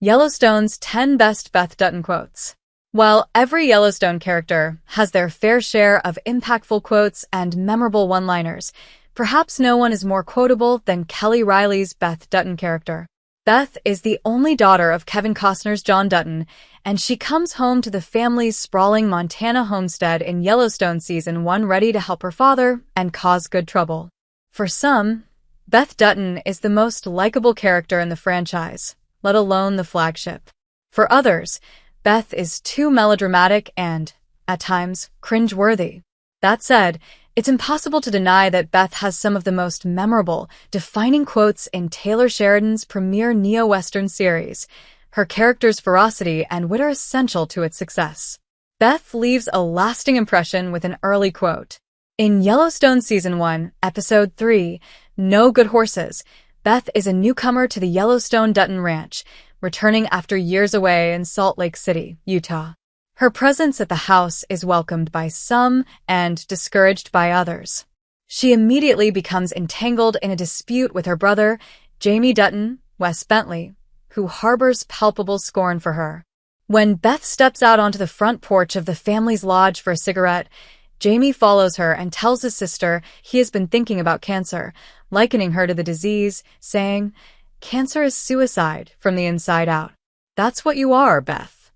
Yellowstone's 10 Best Beth Dutton Quotes. While every Yellowstone character has their fair share of impactful quotes and memorable one-liners, perhaps no one is more quotable than Kelly Reilly's Beth Dutton character. Beth is the only daughter of Kevin Costner's John Dutton, and she comes home to the family's sprawling Montana homestead in Yellowstone Season 1 ready to help her father and cause good trouble. For some, Beth Dutton is the most likable character in the franchise, let alone the flagship. For others, Beth is too melodramatic and, at times, cringe-worthy. That said, it's impossible to deny that Beth has some of the most memorable, defining quotes in Taylor Sheridan's premier neo-Western series. Her character's ferocity and wit are essential to its success. Beth leaves a lasting impression with an early quote. In Yellowstone Season 1, Episode 3, No Good Horses, Beth is a newcomer to the Yellowstone Dutton Ranch, returning after years away in Salt Lake City, Utah. Her presence at the house is welcomed by some and discouraged by others. She immediately becomes entangled in a dispute with her brother, Jamie Dutton, Wes Bentley, who harbors palpable scorn for her. When Beth steps out onto the front porch of the family's lodge for a cigarette, Jamie follows her and tells his sister he has been thinking about cancer, likening her to the disease, saying, "Cancer is suicide from the inside out. That's what you are, Beth."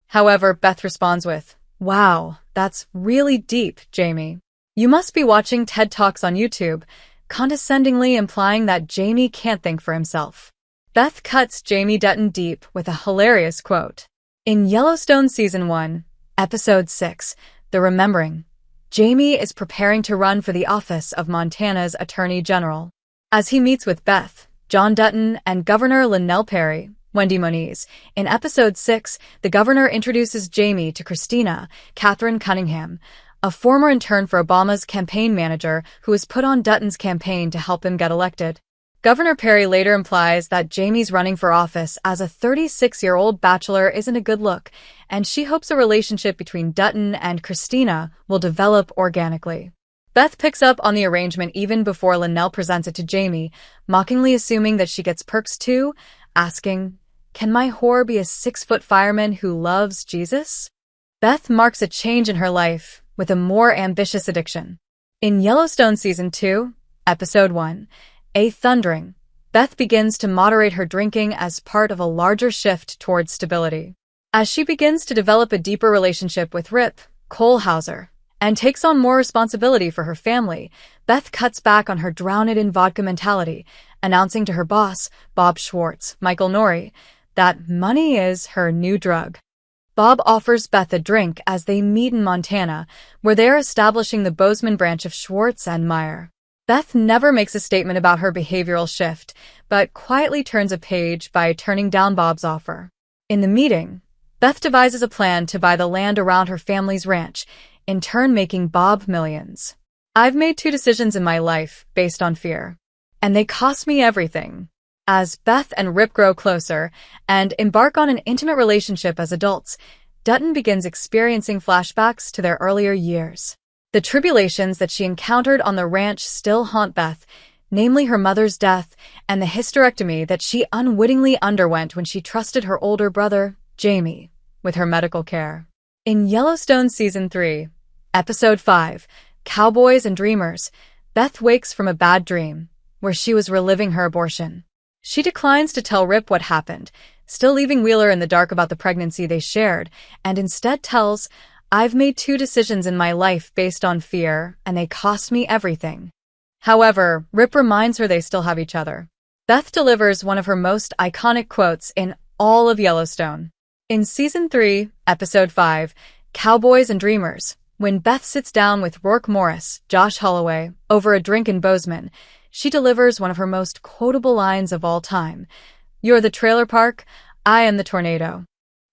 However, Beth responds with, "Wow, that's really deep, Jamie. You must be watching TED Talks on YouTube," condescendingly implying that Jamie can't think for himself. Beth cuts Jamie Dutton deep with a hilarious quote. In Yellowstone Season 1, Episode 6, The Remembering, Jamie is preparing to run for the office of Montana's Attorney General. As he meets with Beth, John Dutton, and Governor Linnell Perry, Wendy Moniz, in Episode 6, the governor introduces Jamie to Christina, Catherine Cunningham, a former intern for Obama's campaign manager who was put on Dutton's campaign to help him get elected. Governor Perry later implies that Jamie's running for office as a 36-year-old bachelor isn't a good look, and she hopes a relationship between Dutton and Christina will develop organically. Beth picks up on the arrangement even before Linnell presents it to Jamie, mockingly assuming that she gets perks too, asking, "Can my whore be a 6-foot fireman who loves Jesus?" Beth marks a change in her life with a more ambitious addiction. In Yellowstone Season 2, Episode 1, A Thundering, Beth begins to moderate her drinking as part of a larger shift towards stability. As she begins to develop a deeper relationship with Rip Kohlhauser and takes on more responsibility for her family, Beth cuts back on her drown-it-in-vodka mentality, announcing to her boss, Bob Schwartz, Michael Norrie, that money is her new drug. Bob offers Beth a drink as they meet in Montana, where they are establishing the Bozeman branch of Schwartz and Meyer. Beth never makes a statement about her behavioral shift, but quietly turns a page by turning down Bob's offer. In the meeting, Beth devises a plan to buy the land around her family's ranch, in turn making Bob millions. "I've made 2 decisions in my life based on fear, and they cost me everything." As Beth and Rip grow closer and embark on an intimate relationship as adults, Dutton begins experiencing flashbacks to their earlier years. The tribulations that she encountered on the ranch still haunt Beth, namely her mother's death and the hysterectomy that she unwittingly underwent when she trusted her older brother, Jamie, with her medical care. In Yellowstone Season 3, Episode 5, Cowboys and Dreamers, Beth wakes from a bad dream, where she was reliving her abortion. She declines to tell Rip what happened, still leaving Wheeler in the dark about the pregnancy they shared, and instead tells, "I've made 2 decisions in my life based on fear, and they cost me everything." However, Rip reminds her they still have each other. Beth delivers one of her most iconic quotes in all of Yellowstone. In Season 3, Episode 5, Cowboys and Dreamers, when Beth sits down with Rourke Morris, Josh Holloway, over a drink in Bozeman, she delivers one of her most quotable lines of all time. "You're the trailer park, I am the tornado."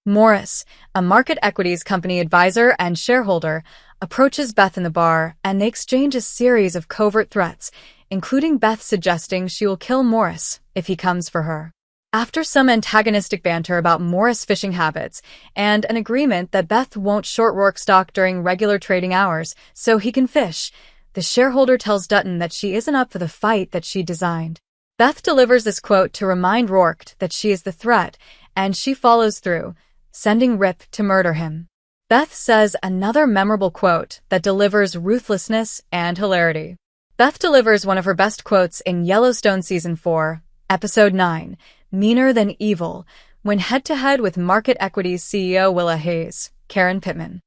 Morris, a market equities company advisor and shareholder, approaches Beth in the bar and they exchange a series of covert threats, including Beth suggesting she will kill Morris if he comes for her. After some antagonistic banter about Morris' fishing habits and an agreement that Beth won't short Rourke stock during regular trading hours so he can fish, the shareholder tells Dutton that she isn't up for the fight that she designed. Beth delivers this quote to remind Rourke that she is the threat and she follows through, sending Rip to murder him. Beth says another memorable quote that delivers ruthlessness and hilarity. Beth delivers one of her best quotes in Yellowstone Season 4, Episode 9, Meaner Than Evil, when head-to-head with Market Equities CEO Willa Hayes, Karen Pittman.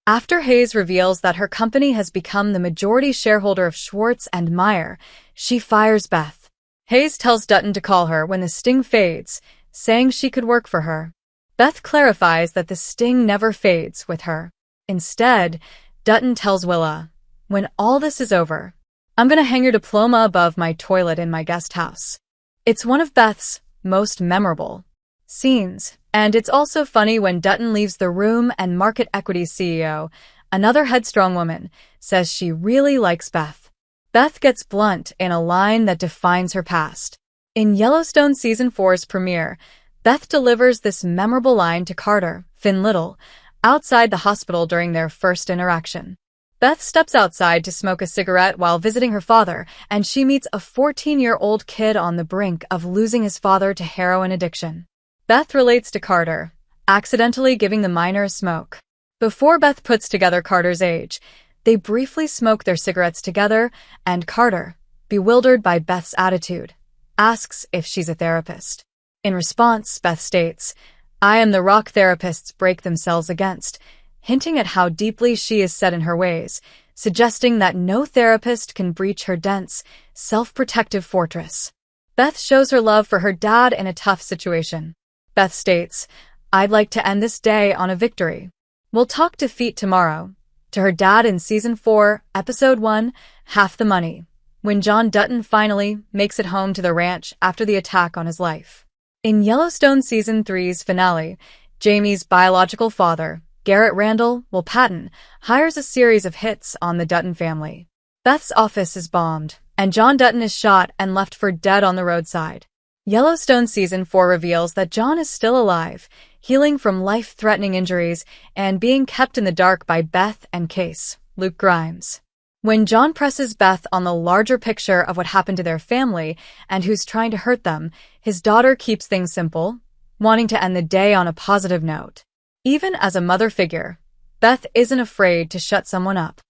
After Hayes reveals that her company has become the majority shareholder of Schwartz and Meyer, she fires Beth. Hayes tells Dutton to call her when the sting fades, saying she could work for her. Beth clarifies that the sting never fades with her. Instead, Dutton tells Willa, "When all this is over, I'm gonna hang your diploma above my toilet in my guest house." It's one of Beth's most memorable scenes, and it's also funny when Dutton leaves the room and Market Equities CEO, another headstrong woman, says she really likes Beth. Beth gets blunt in a line that defines her past. In Yellowstone Season 4's premiere, Beth delivers this memorable line to Carter, Finn Little, outside the hospital during their first interaction. Beth steps outside to smoke a cigarette while visiting her father, and she meets a 14-year-old kid on the brink of losing his father to heroin addiction. Beth relates to Carter, accidentally giving the minor a smoke. Before Beth puts together Carter's age, they briefly smoke their cigarettes together, and Carter, bewildered by Beth's attitude, asks if she's a therapist. In response, Beth states, "I am the rock therapists break themselves against," hinting at how deeply she is set in her ways, suggesting that no therapist can breach her dense, self-protective fortress. Beth shows her love for her dad in a tough situation. Beth states, "I'd like to end this day on a victory. We'll talk defeat tomorrow," to her dad in Season 4, Episode 1, Half the Money, when John Dutton finally makes it home to the ranch after the attack on his life. In Yellowstone Season 3's finale, Jamie's biological father, Garrett Randall Will Patton, hires a series of hits on the Dutton family. Beth's office is bombed, and John Dutton is shot and left for dead on the roadside. Yellowstone Season 4 reveals that John is still alive, healing from life-threatening injuries and being kept in the dark by Beth and Case, Luke Grimes. When John presses Beth on the larger picture of what happened to their family and who's trying to hurt them, his daughter keeps things simple, wanting to end the day on a positive note. Even as a mother figure, Beth isn't afraid to shut someone up.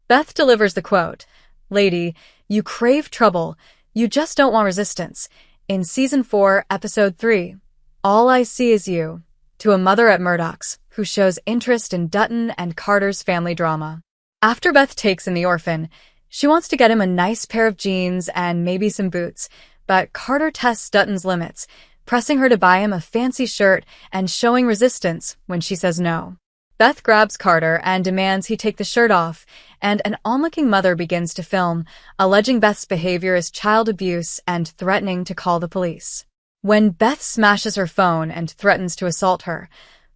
Beth delivers the quote, "Lady, you crave trouble, you just don't want resistance," in Season 4, Episode 3, All I See Is You, to a mother at Murdoch's who shows interest in Dutton and Carter's family drama. After Beth takes in the orphan, she wants to get him a nice pair of jeans and maybe some boots, but Carter tests Dutton's limits, pressing her to buy him a fancy shirt and showing resistance when she says no. Beth grabs Carter and demands he take the shirt off, and an onlooking mother begins to film, alleging Beth's behavior as child abuse and threatening to call the police. When Beth smashes her phone and threatens to assault her,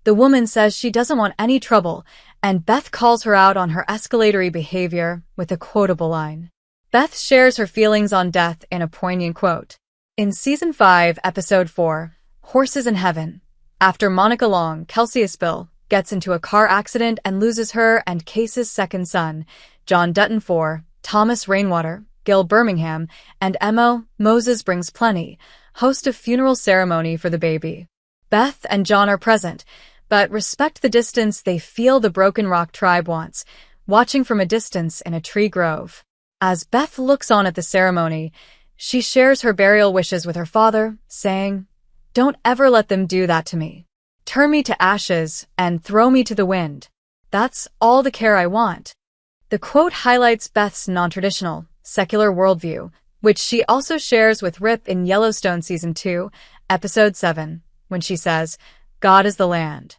the woman says she doesn't want any trouble, and Beth calls her out on her escalatory behavior with a quotable line. Beth shares her feelings on death in a poignant quote. In Season 5, Episode 4, Horses in Heaven, after Monica Long, Kelsey Aspill, gets into a car accident and loses her and Case's second son, John Dutton 4, Thomas Rainwater, Gil Birmingham, and Emo, Moses Brings Plenty, host a funeral ceremony for the baby. Beth and John are present, but respect the distance they feel the Broken Rock tribe wants, watching from a distance in a tree grove. As Beth looks on at the ceremony, she shares her burial wishes with her father, saying, "Don't ever let them do that to me. Turn me to ashes and throw me to the wind. That's all the care I want." The quote highlights Beth's non-traditional, secular worldview, which she also shares with Rip in Yellowstone Season 2, Episode 7, when she says, "God is the land.